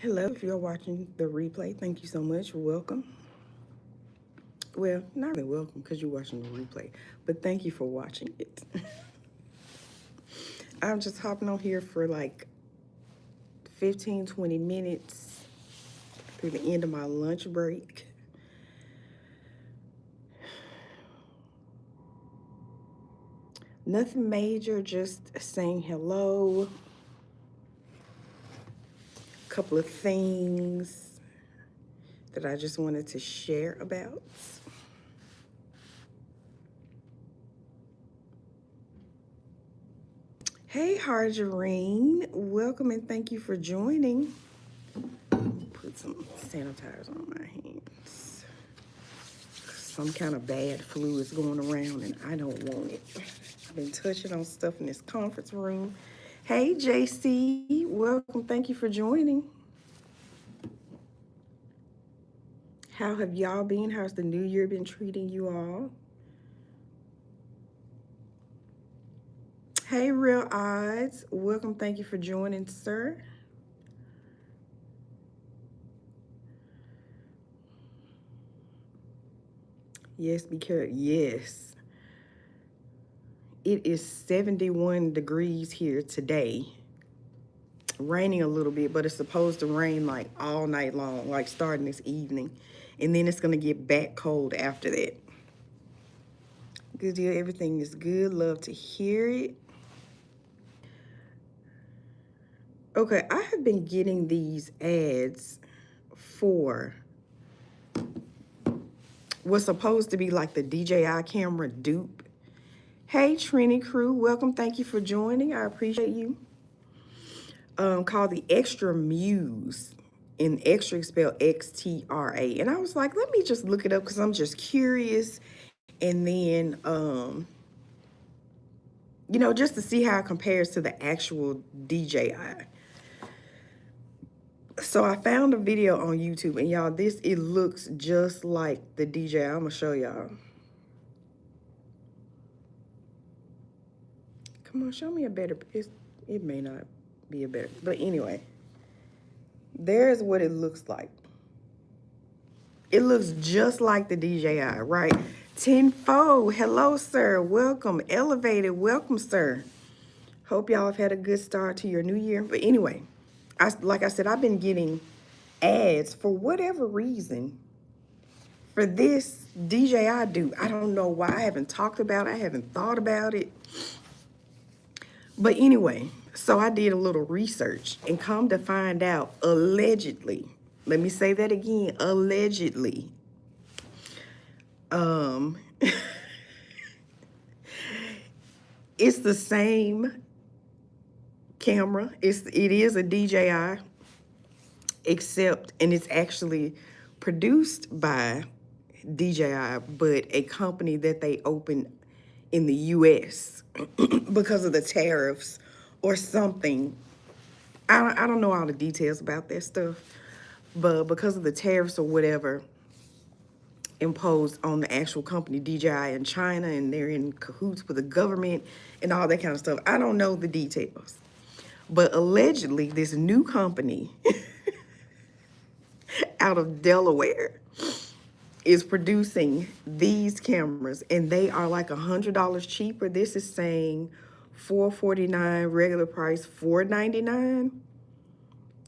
Hello, if you're watching the replay, thank you so much. Welcome. Well, not really welcome because you're watching the replay, but thank you for watching it. I'm just hopping on here for like 15, 20 minutes through the end of my lunch break. Nothing major, just saying hello. A couple of things that I just wanted to share about. Hey, Harjarine, welcome and thank you for joining. Put some sanitizer on my hands. Some kind of bad flu is going around and I don't want it. I've been touching on stuff in this conference room. Hey, JC, welcome. Thank you for joining. How have y'all been? How's the new year been treating you all? Hey, Real Odds, welcome. Thank you for joining, sir. Yes, because, yes. It is 71 degrees here today. Raining a little bit, but it's supposed to rain like all night long, like starting this evening. And then it's going to get back cold after that. Good deal. Everything is good. Love to hear it. Okay, I have been getting these ads for what's supposed to be like the DJI camera dupe. Hey, Trini crew, welcome. Thank you for joining. I appreciate you. Called the Extra Muse, and extra is spelled XTRA. And I was like, let me just look it up because I'm just curious. And then, just to see how it compares to the actual DJI. So I found a video on YouTube, and y'all, it looks just like the DJI. I'm gonna show y'all. Come on, show me a better. It may not be a better, but anyway, there's what it looks like. It looks just like the DJI, right? Tenfold, hello, sir. Welcome. Elevated, welcome, sir. Hope y'all have had a good start to your new year. But anyway, like I said, I've been getting ads for whatever reason for this DJI dude. I don't know why. I haven't talked about it. I haven't thought about it. But anyway, so I did a little research and come to find out, allegedly, let me say that again, allegedly, it's the same camera. It is a DJI, except, and it's actually produced by DJI, but a company that they opened in the US because of the tariffs or something. I don't know all the details about that stuff, but because of the tariffs or whatever imposed on the actual company DJI in China, and they're in cahoots with the government and all that kind of stuff. I don't know the details, but allegedly this new company out of Delaware is producing these cameras, and they are like $100 cheaper. This is saying $449, regular price $499,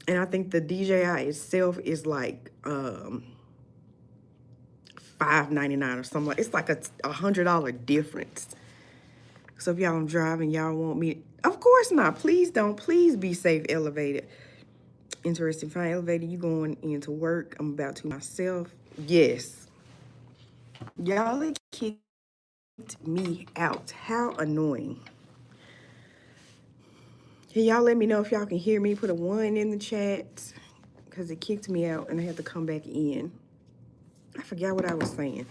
and I think the DJI itself is like $599 or something. It's like a $100 difference. So if y'all are driving, y'all want me, of course not. Please don't. Please be safe, Elevated. Interesting. Fine, Elevated. You going into work? I'm about to myself. Yes. Y'all, it kicked me out. How annoying. Can y'all let me know if y'all can hear me? Put a 1 in the chat, because it kicked me out and I had to come back in. I forgot what I was saying.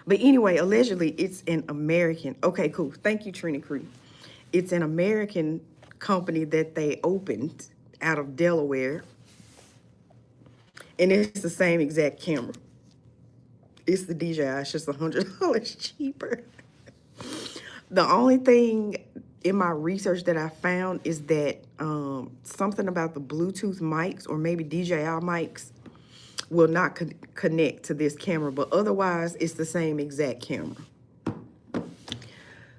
But anyway, allegedly, it's an American. Okay, cool. Thank you, Trina Crew. It's an American company that they opened out of Delaware. And it's the same exact camera. It's the DJI. It's just $100 cheaper. The only thing in my research that I found is that something about the Bluetooth mics or maybe DJI mics will not connect to this camera, but otherwise it's the same exact camera.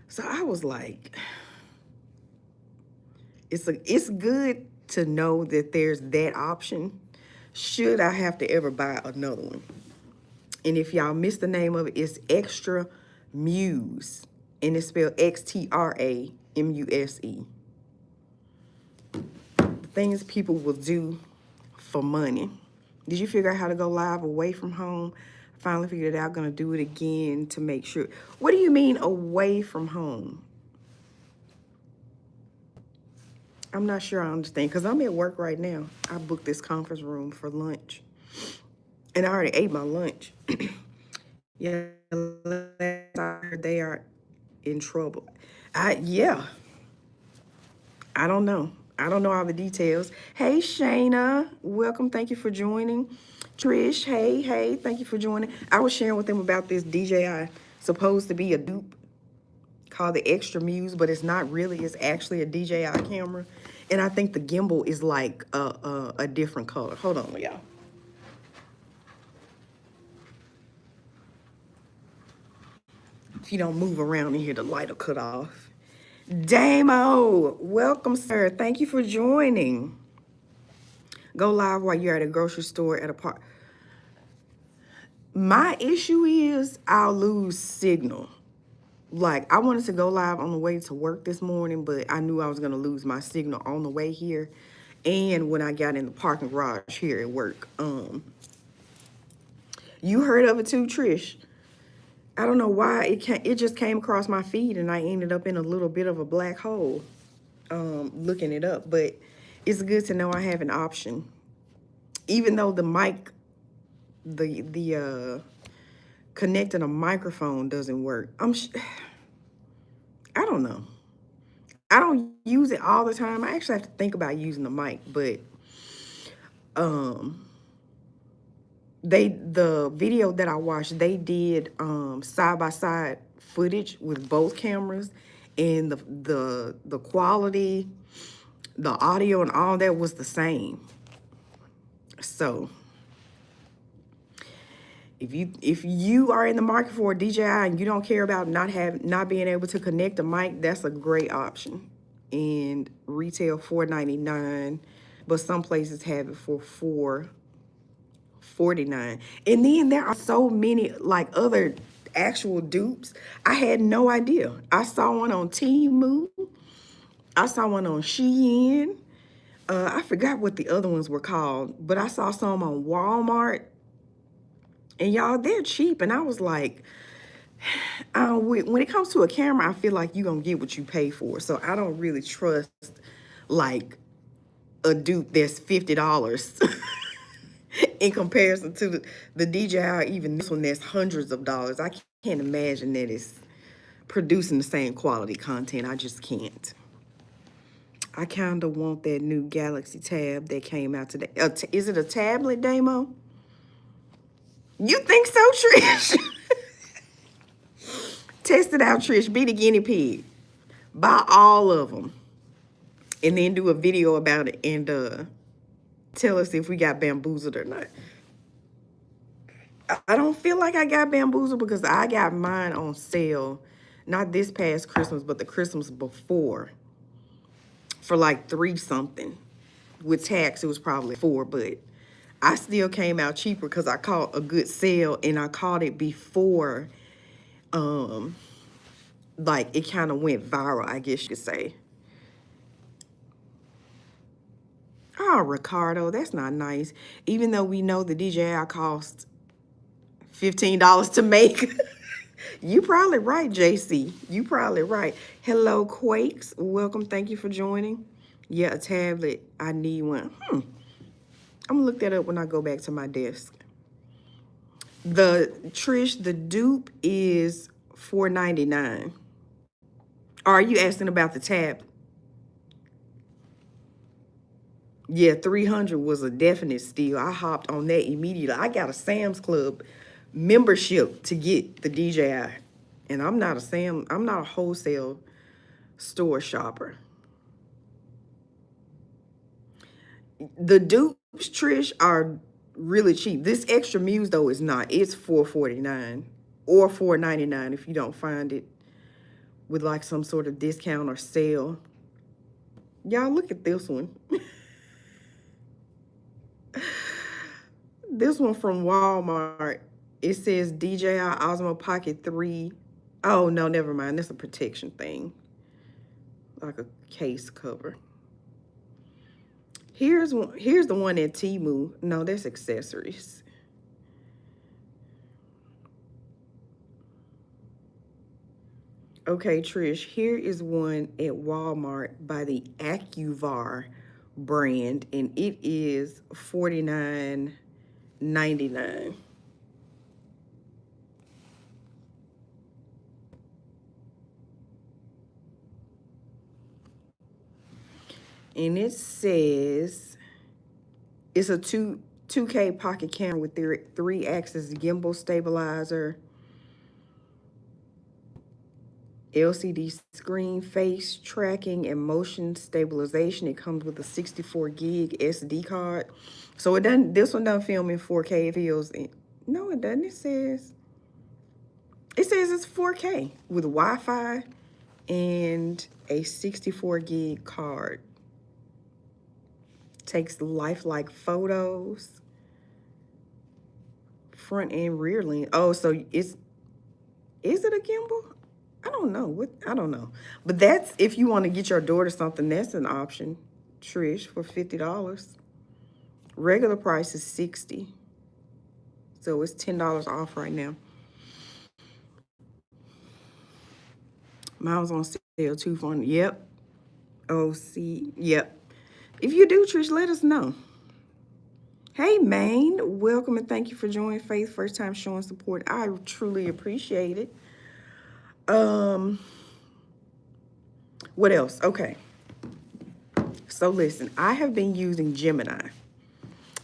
So I was like, it's good to know that there's that option should I have to ever buy another one. And if y'all missed the name of it, it's Extra Muse, and it's spelled XTRAMUSE. The things people will do for money. Did you figure out how to go live away from home? I finally figured it out. Gonna do it again to make sure. What do you mean away from home? I'm not sure I understand because I'm at work right now. I booked this conference room for lunch. And I already ate my lunch. Yeah, they are in trouble. Yeah. I don't know. I don't know all the details. Hey, Shayna. Welcome. Thank you for joining. Trish, hey. Thank you for joining. I was sharing with them about this DJI. Supposed to be a dupe called the Extra Muse, but it's not really. It's actually a DJI camera. And I think the gimbal is like a different color. Hold on, y'all. If you don't move around in here, the light will cut off. Damo, welcome, sir. Thank you for joining. Go live while you're at a grocery store at a park. My issue is I'll lose signal. Like, I wanted to go live on the way to work this morning, but I knew I was going to lose my signal on the way here and when I got in the parking garage here at work. You heard of it too, Trish? I don't know why it just came across my feed and I ended up in a little bit of a black hole looking it up. But it's good to know I have an option. Even though the mic, the connecting a microphone doesn't work. I don't know. I don't use it all the time. I actually have to think about using the mic, but the video that I watched, they did side-by-side footage with both cameras, and the quality, the audio and all that was the same. So if you are in the market for a DJI and you don't care about not being able to connect a mic, that's a great option. And retail $4.99, but some places have it for $4.49. And then there are so many like other actual dupes. I had no idea. I saw one on Temu. I saw one on Shein. I forgot what the other ones were called, but I saw some on Walmart. And y'all, they're cheap. And I was like, when it comes to a camera, I feel like you're going to get what you pay for. So I don't really trust like a dupe that's $50 in comparison to the DJI, even this one that's hundreds of dollars. I can't imagine that it's producing the same quality content. I just can't. I kind of want that new Galaxy Tab that came out today. Is it a tablet, Damo? You think so, Trish? Test it out, Trish. Be the guinea pig. Buy all of them. And then do a video about it and tell us if we got bamboozled or not. I don't feel like I got bamboozled because I got mine on sale. Not this past Christmas, but the Christmas before. For like $3 something. With tax, it was probably $4, but I still came out cheaper because I caught a good sale and I caught it before, like it kind of went viral, I guess you could say. Oh, Ricardo, that's not nice. Even though we know the DJI cost $15 to make. You probably right, JC. You probably right. Hello, Quakes. Welcome. Thank you for joining. Yeah, a tablet. I need one. I'm gonna look that up when I go back to my desk. Trish, the dupe is $4.99. Are you asking about the tab? Yeah, 300 was a definite steal. I hopped on that immediately. I got a Sam's Club membership to get the DJI. And I'm not a wholesale store shopper. The dupes, Trish, are really cheap. This extra muse though is not. It's $4.49 or $4.99 if you don't find it with like some sort of discount or sale. Y'all look at this one. This one from Walmart. It says DJI Osmo Pocket 3. Oh no, never mind. That's a protection thing. Like a case cover. Here's the one at Temu. No, that's accessories. Okay, Trish, here is one at Walmart by the AccuVar brand, and it is $49.99. And it says it's a 2K pocket camera with their 3-axis gimbal stabilizer, LCD screen, face tracking, and motion stabilization. It comes with a 64 gig SD card. So it doesn't. This one doesn't film in 4K. It feels. No, it doesn't. It says it's 4K with Wi-Fi and a 64 gig card. Takes lifelike photos. Front and rear lens. Oh, so is it a gimbal? I don't know. I don't know. But that's if you want to get your daughter something, that's an option, Trish, for $50. Regular price is $60. So it's $10 off right now. Mine was on sale too for yep. OC. Yep. If you do, Trish, let us know. Hey, Maine. Welcome and thank you for joining Faith. First time showing support. I truly appreciate it. What else? Okay. So listen, I have been using Gemini.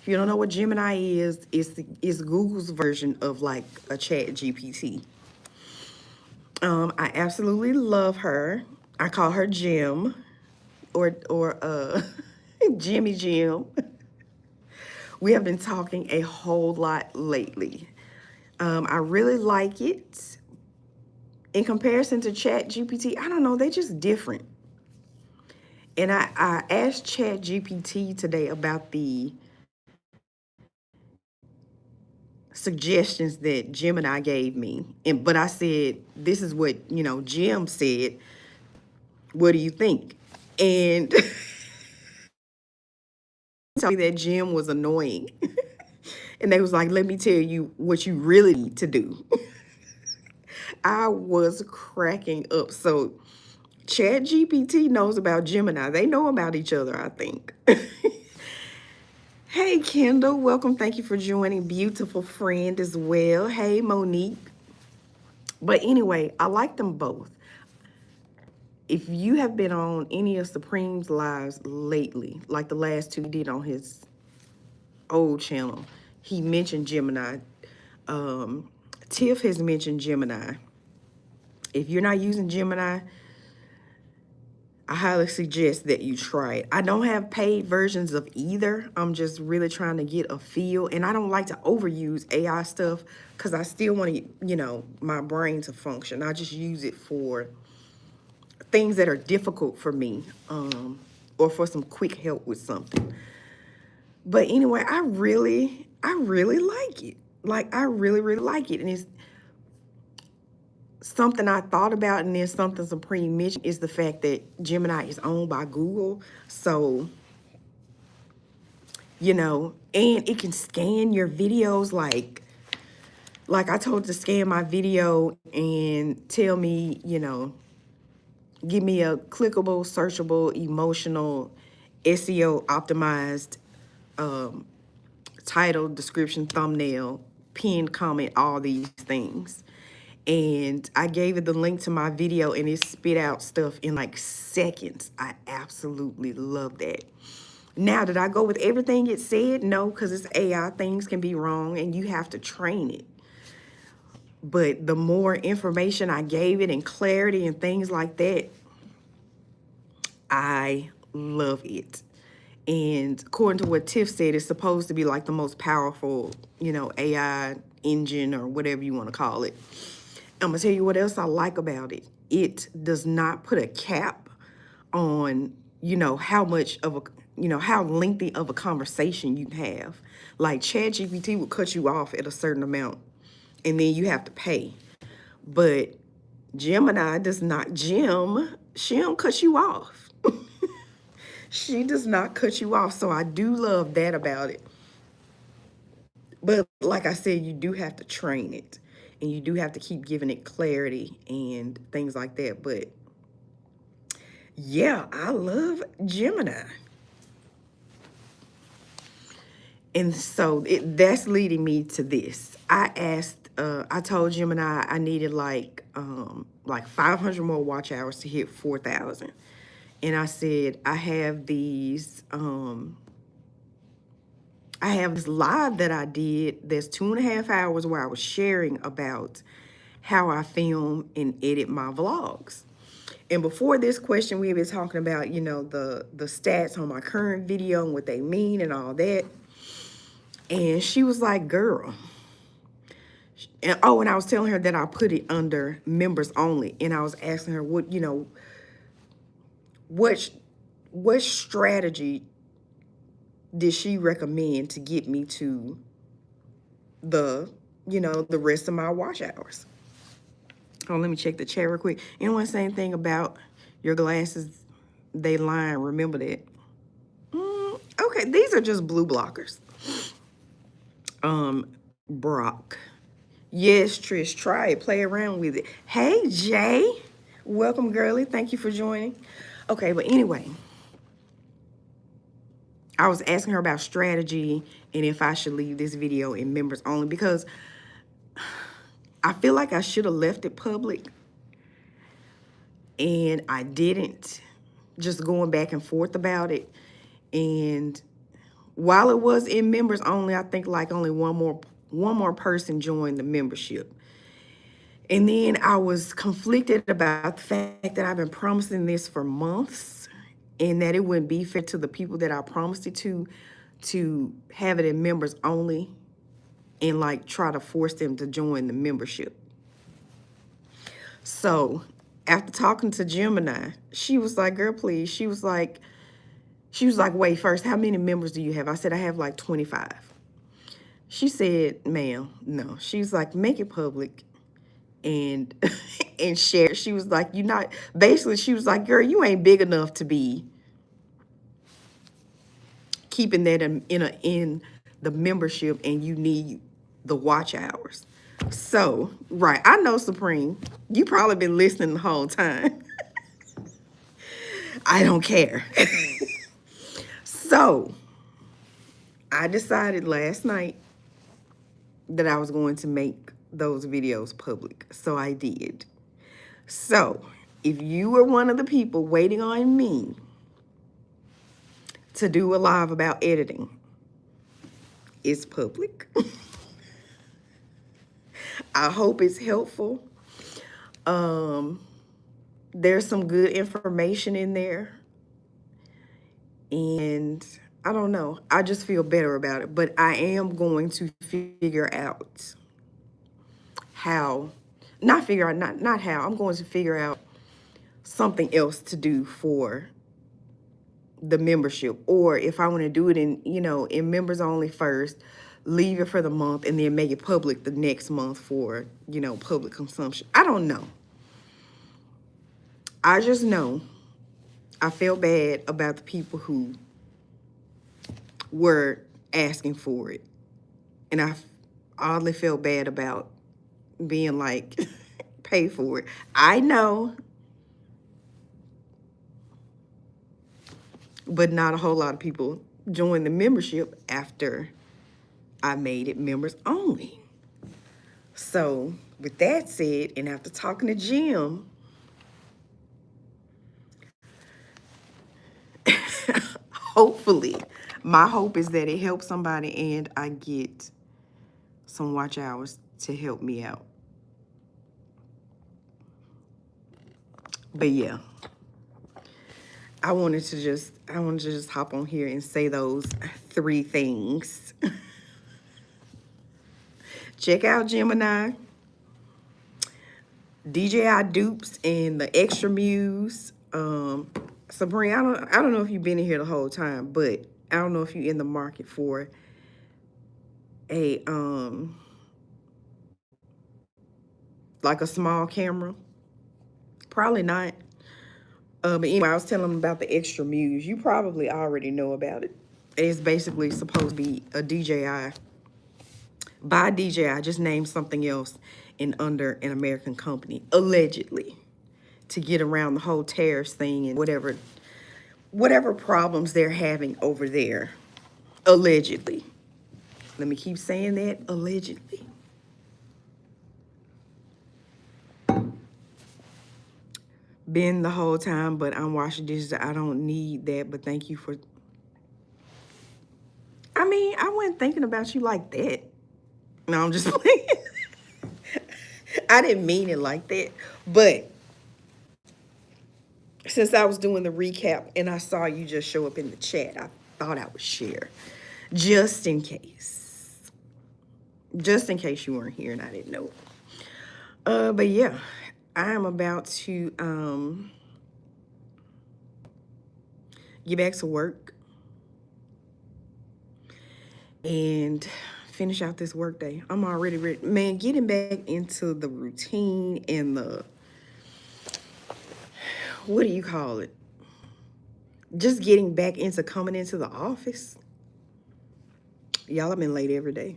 If you don't know what Gemini is, it's Google's version of like a Chat GPT. I absolutely love her. I call her Jim or Jimmy Jim. We have been talking a whole lot lately. I really like it. In comparison to Chat GPT, I don't know, they're just different. And I asked Chat GPT today about the suggestions that Gemini gave me. But I said, this is what, Jim said. What do you think? And told me that Jim was annoying. And they was like, let me tell you what you really need to do. I was cracking up. So Chat GPT knows about Gemini. They know about each other, I think. Hey, Kendall. Welcome. Thank you for joining. Beautiful friend as well. Hey, Monique. But anyway, I like them both. If you have been on any of Supreme's lives lately, like the last two he did on his old channel, he mentioned Gemini. Tiff has mentioned Gemini. If you're not using Gemini, I highly suggest that you try it. I don't have paid versions of either. I'm just really trying to get a feel. And I don't like to overuse AI stuff because I still want to, my brain to function. I just use it for things that are difficult for me or for some quick help with something. But anyway, I really like it. Like, I really, really like it. And it's something I thought about, and then something Supreme mentioned is the fact that Gemini is owned by Google. So, and it can scan your videos like I told it to scan my video and tell me, give me a clickable, searchable, emotional, SEO optimized title, description, thumbnail, pinned comment, all these things. And I gave it the link to my video and it spit out stuff in like seconds. I absolutely love that. Now, did I go with everything it said? No, because it's AI. Things can be wrong and you have to train it. But the more information I gave it and clarity and things like that, I love it. And according to what Tiff said, it's supposed to be like the most powerful, you know, AI engine or whatever you want to call it. I'm going to tell you what else I like about it. It does not put a cap on, you know, how much of a, you know, how lengthy of a conversation you have. Like ChatGPT will cut you off at a certain amount and then you have to pay. But Gemini does not, she don't cut you off. She does not cut you off. So I do love that about it. But like I said, you do have to train it and you do have to keep giving it clarity and things like that. But yeah, I love Gemini. And so that's leading me to this. I told Gemini I needed like 500 more watch hours to hit 4,000. And I said, I have this live that I did that's 2.5 hours where I was sharing about how I film and edit my vlogs. And before this question, we were talking about, you know, the stats on my current video and what they mean and all that. And she was like, girl. And I was telling her that I put it under members only. And I was asking her what, you know, what strategy did she recommend to get me to the, you know, the rest of my watch hours. Oh, let me check the chat real quick. Anyone say anything about your glasses? They lying. Remember that. Okay, these are just blue blockers. Brock. Yes, Trish, try it. Play around with it. Hey, Jay. Welcome, girly. Thank you for joining. Okay, but anyway, I was asking her about strategy and if I should leave this video in members only because I feel like I should have left it public and I didn't, just going back and forth about it. And while it was in members only, I think like only one more person joined the membership. And then I was conflicted about the fact that I've been promising this for months and that it wouldn't be fair to the people that I promised it to have it in members only and like try to force them to join the membership. So after talking to Gemini, she was like, girl, please. She was like, wait, first, how many members do you have? I said, I have like 25. She said, ma'am, no. She's like, make it public and and share. She was like, basically, she was like, girl, you ain't big enough to be keeping that in the membership and you need the watch hours. So, right, I know, Supreme, you probably been listening the whole time. I don't care. So, I decided last night that I was going to make those videos public. So I did. So, if you were one of the people waiting on me to do a live about editing, it's public. I hope it's helpful. There's some good information in there. And I don't know. I just feel better about it. But I am going to figure out how, not how, I'm going to figure out something else to do for the membership. Or if I want to do it in, you know, in members only first, leave it for the month and then make it public the next month for, you know, public consumption. I don't know. I just know I feel bad about the people who were asking for it. And I oddly felt bad about being like, pay for it. I know, but not a whole lot of people joined the membership after I made it members only. So with that said, and after talking to Jim, hopefully, my hope is that it helps somebody and I get some watch hours to help me out. But yeah, I wanted to just hop on here and say those 3 things. Check out Gemini, DJI dupes, and the extra muse. Sabrina, I don't know if you've been in here the whole time, but I don't know if you're in the market for a like a small camera. Probably not. But anyway, I was telling them about the extra muse. You probably already know about it. It's basically supposed to be a DJI. By DJI, just name something else and under an American company, allegedly, to get around the whole tariffs thing and whatever problems they're having over there. Allegedly. Let me keep saying that, allegedly. Been the whole time, but I'm washing dishes. I don't need that, but thank you for... I mean, I wasn't thinking about you like that. No, I'm just playing. I didn't mean it like that. But since I was doing the recap and I saw you just show up in the chat, I thought I would share. Just in case. Just in case you weren't here and I didn't know. But yeah, I am about to get back to work and finish out this work day. I'm already ready. Man, getting back into the routine and the, what do you call it? Just getting back into coming into the office. Y'all, I've been late every day.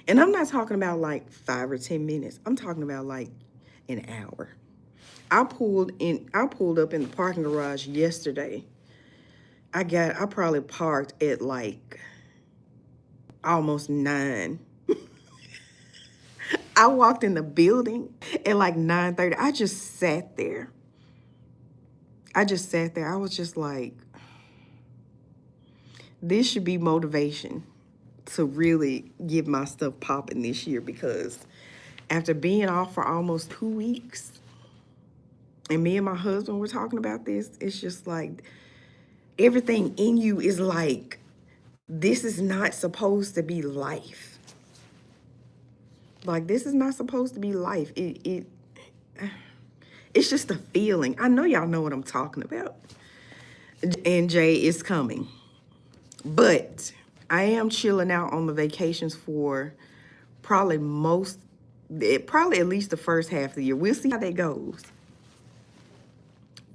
And I'm not talking about like 5 or 10 minutes. I'm talking about like an hour. I pulled up in the parking garage yesterday. I probably parked at like almost 9. I walked in the building at like 9:30. I just sat there. I was just like, this should be motivation to really get my stuff popping this year, because after being off for almost 2 weeks, and me and my husband were talking about this, it's just like everything in you is like, this is not supposed to be life. Like, this is not supposed to be life. It's just a feeling. I know y'all know what I'm talking about. And Jay is coming. But I am chilling out on the vacations for probably at least the first half of the year. We'll see how that goes.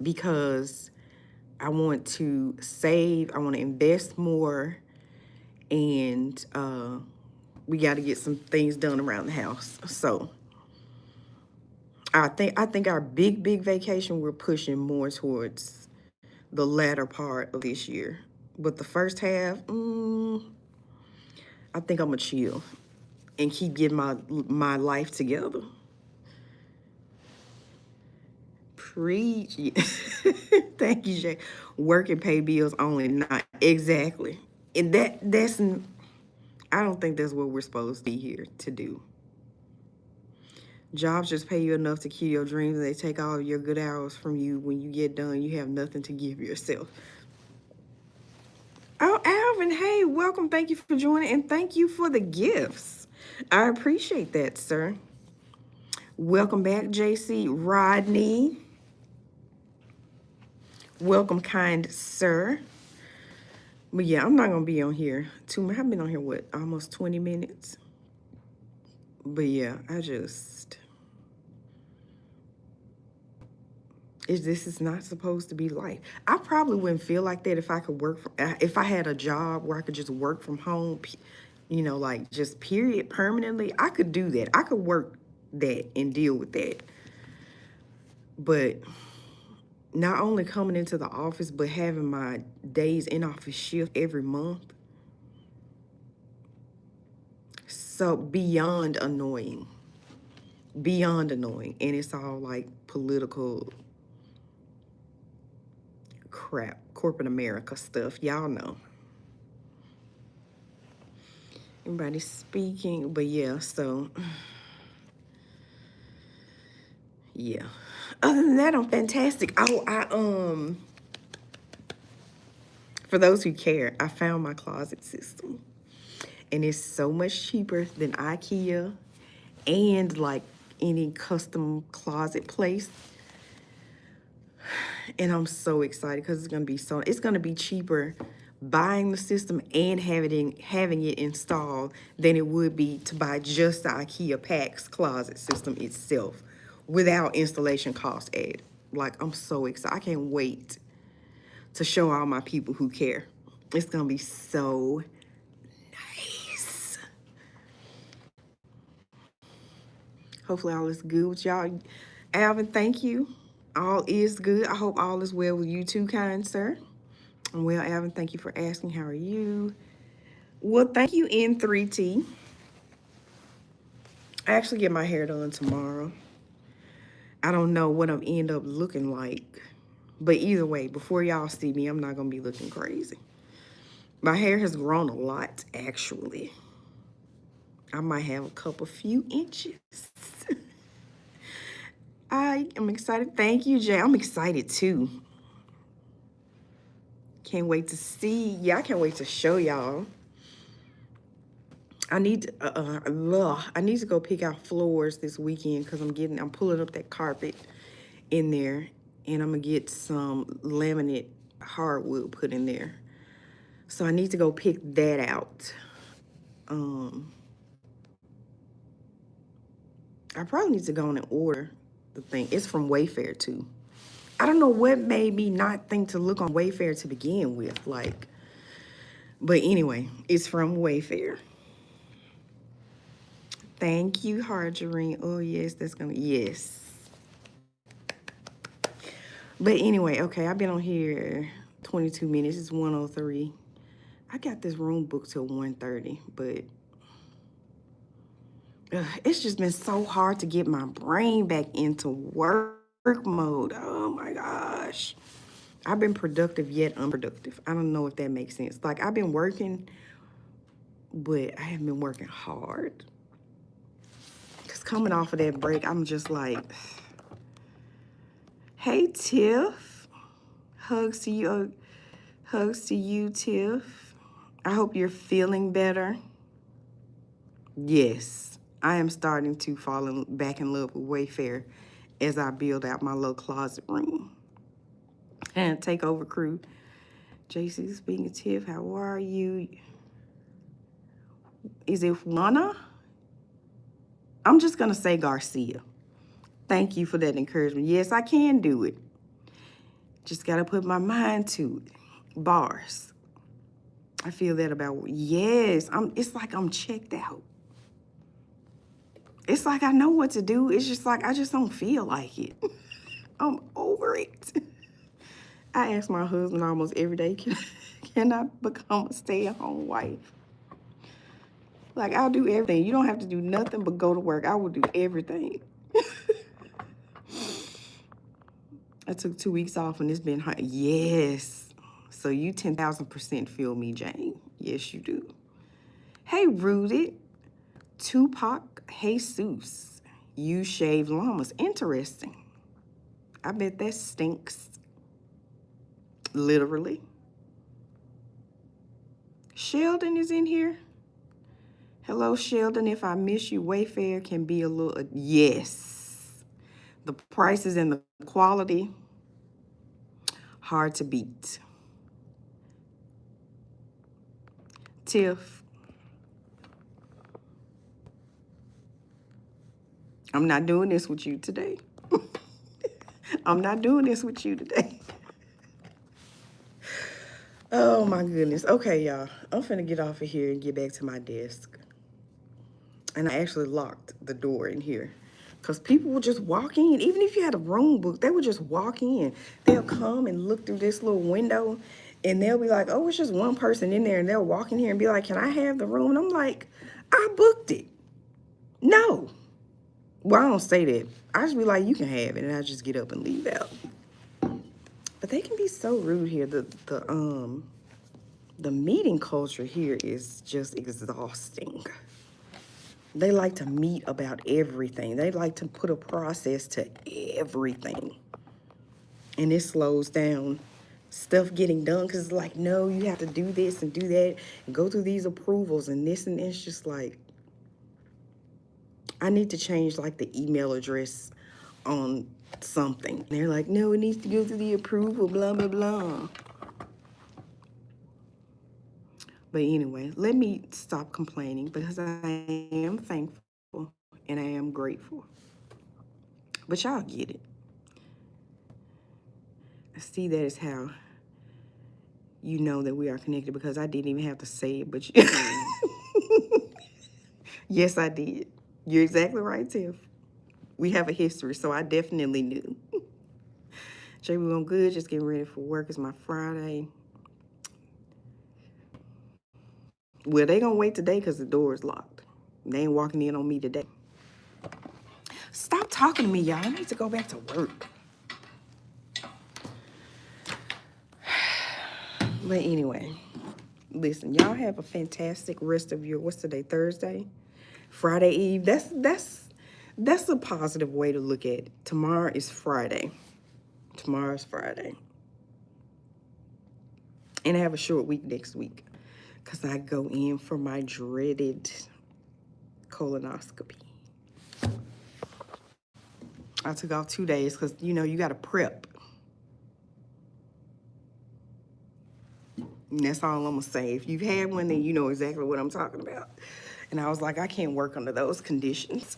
Because I want to save, I want to invest more, and we got to get some things done around the house. So I think our big vacation, we're pushing more towards the latter part of this year. But the first half, I think I'm gonna chill and keep getting my life together. Preach. Thank you, Jay. Work and pay bills only, not exactly. And that's I don't think that's what we're supposed to be here to do. Jobs just pay you enough to kill your dreams, and they take all your good hours from you. When you get done, you have nothing to give yourself. Oh, Alvin, hey, welcome. Thank you for joining, and thank you for the gifts. I appreciate that, sir. Welcome back, JC. Rodney. Welcome, kind sir. But yeah, I'm not going to be on here too much. I've been on here, what, almost 20 minutes? But yeah, this is not supposed to be life. I probably wouldn't feel like that if I could if I had a job where I could just work from home, like just period, permanently. I could do that. I could work that and deal with that. But not only coming into the office, but having my days in office shift every month. So beyond annoying. Beyond annoying. And it's all like political crap, corporate America stuff. Y'all know. Everybody's speaking, but yeah, so yeah. Other than that, I'm fantastic. For those who care, I found my closet system. And it's so much cheaper than IKEA and like any custom closet place. And I'm so excited because it's gonna be cheaper buying the system and having it installed than it would be to buy just the IKEA PAX closet system itself without installation cost added. Like, I'm so excited. I can't wait to show all my people who care. It's gonna be so nice. Hopefully all is good with y'all. Alvin, thank you. All is good. I hope all is well with you too, kind sir. Well, Alvin, thank you for asking. How are you? Well, thank you, N3T. I actually get my hair done tomorrow. I don't know what I'm end up looking like. But either way, before y'all see me, I'm not going to be looking crazy. My hair has grown a lot, actually. I might have a few inches. I am excited. Thank you, Jay. I'm excited, too. Can't wait to see. Yeah, I can't wait to show y'all. I need to go pick out floors this weekend because I'm pulling up that carpet in there, and I'm gonna get some laminate hardwood put in there. So I need to go pick that out. I probably need to go on and order the thing. It's from Wayfair too. I don't know what made me not think to look on Wayfair to begin with, like, but anyway, it's from Wayfair. Thank you, Harjarine. Oh, yes, yes. But anyway, okay, I've been on here 22 minutes. It's 1:03. I got this room booked till 1:30, but it's just been so hard to get my brain back into work mode. Oh, my gosh. I've been productive yet unproductive. I don't know if that makes sense. Like, I've been working, but I haven't been working hard. Coming off of that break, I'm just like, hey, Tiff. Hugs to you. Hugs to you, Tiff. I hope you're feeling better. Yes, I am starting to fall back in love with Wayfair as I build out my little closet room. And takeover crew. JC speaking, Tiff, how are you? Is it Juana? I'm just going to say Garcia. Thank you for that encouragement. Yes, I can do it. Just got to put my mind to it. Bars. I feel that about, yes. It's like I'm checked out. It's like I know what to do. It's just like I just don't feel like it. I'm over it. I ask my husband almost every day, can I become a stay-at-home wife? Like, I'll do everything. You don't have to do nothing but go to work. I will do everything. I took 2 weeks off and it's been hot. Yes. So you 10,000% feel me, Jane. Yes, you do. Hey, Rooted. Tupac Jesus. You shave llamas. Interesting. I bet that stinks. Literally. Sheldon is in here. Hello, Sheldon. If I miss you, Wayfair can be a little... Yes. The prices and the quality, hard to beat. Tiff. I'm not doing this with you today. I'm not doing this with you today. Oh, my goodness. Okay, y'all. I'm finna get off of here and get back to my desk. And I actually locked the door in here because people will just walk in. Even if you had a room booked, they would just walk in. They'll come and look through this little window and they'll be like, oh, it's just one person in there. And they'll walk in here and be like, can I have the room? And I'm like, I booked it. No. Well, I don't say that. I just be like, you can have it. And I just get up and leave out. But they can be so rude here. The meeting culture here is just exhausting. They like to meet about everything. They like to put a process to everything. And it slows down stuff getting done, because it's like, no, you have to do this and do that and go through these approvals and this, and it's just like, I need to change like the email address on something. And they're like, no, it needs to go through the approval, blah, blah, blah. But anyway, let me stop complaining, because I am thankful and I am grateful. But y'all get it. I see that as how you know that we are connected, because I didn't even have to say it, but you yes, I did. You're exactly right, Tiff. We have a history, so I definitely knew. Jay, we're going good. Just getting ready for work. It's my Friday. Well, they gonna wait today because the door is locked. They ain't walking in on me today. Stop talking to me, y'all. I need to go back to work. But anyway, listen, y'all have a fantastic rest of your, what's today, Thursday? Friday Eve. That's a positive way to look at it. Tomorrow is Friday. Tomorrow's Friday. And I have a short week next week, because I go in for my dreaded colonoscopy. I took off 2 days because, you know, you got to prep. And that's all I'm going to say. If you've had one, then you know exactly what I'm talking about. And I was like, I can't work under those conditions.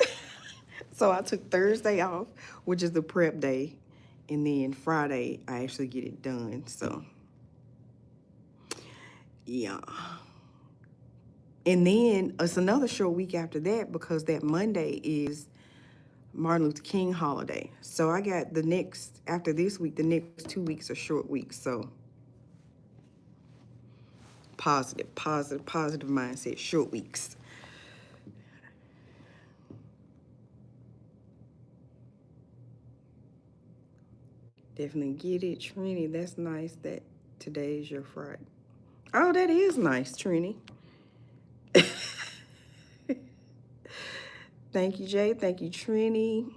So I took Thursday off, which is the prep day. And then Friday, I actually get it done. So, yeah. And then it's another short week after that, because that Monday is Martin Luther King holiday. So I got the next, after this week, the next 2 weeks are short weeks. So positive mindset, short weeks. Definitely get it, Trini. That's nice that today is your Friday. Oh, that is nice, Trini. Thank you, Jay. Thank you, Trini.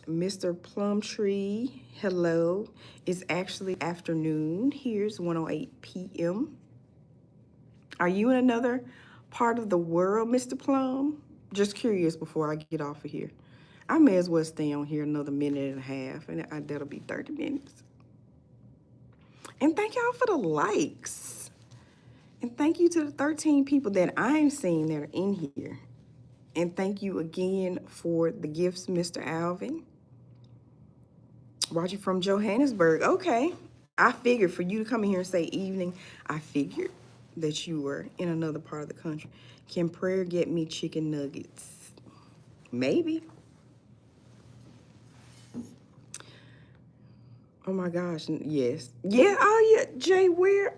Mr. Plumtree, hello. It's actually afternoon. Here's 1:08 p.m. Are you in another part of the world, Mr. Plum? Just curious before I get off of here. I may as well stay on here another minute and a half, and that'll be 30 minutes. And thank y'all for the likes. And thank you to the 13 people that I'm seeing that are in here. And thank you again for the gifts, Mr. Alvin. Watching from Johannesburg. Okay. I figured for you to come in here and say evening, I figured that you were in another part of the country. Can prayer get me chicken nuggets? Maybe. Oh my gosh, yes. Yeah, oh yeah, Jay, where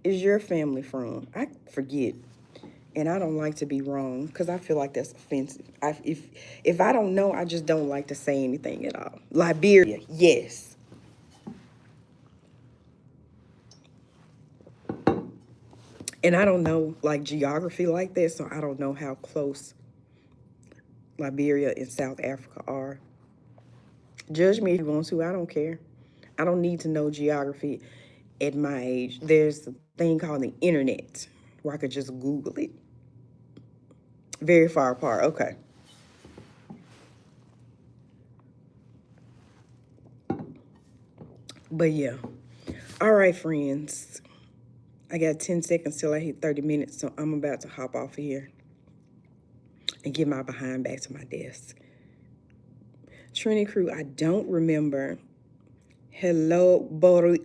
is your family from? I forget. And I don't like to be wrong, because I feel like that's offensive. If I don't know, I just don't like to say anything at all. Liberia, yes. And I don't know like geography like that, so I don't know how close Liberia and South Africa are. Judge me if you want to, I don't care. I don't need to know geography at my age. There's a thing called the internet where I could just Google it. Very far apart, okay. But yeah. All right, friends. I got 10 seconds till I hit 30 minutes, so I'm about to hop off of here and get my behind back to my desk. Trini Crew, I don't remember. Hello, Boricua?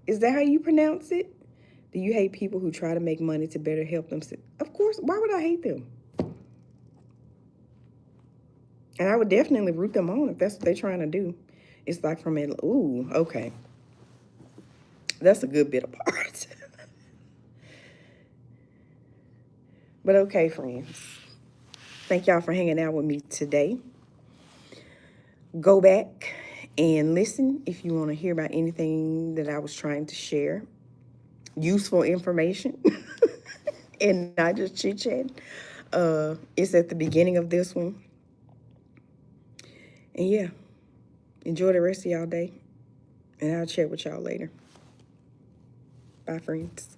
Is that how you pronounce it? Do you hate people who try to make money to better help themselves? Of course, why would I hate them? And I would definitely root them on if that's what they're trying to do. It's like from it, ooh, okay. That's a good bit apart. But okay, friends. Thank y'all for hanging out with me today. Go back and listen if you want to hear about anything that I was trying to share. Useful information and not just chit-chat. It's at the beginning of this one. And yeah, enjoy the rest of y'all day. And I'll chat with y'all later. Bye, friends.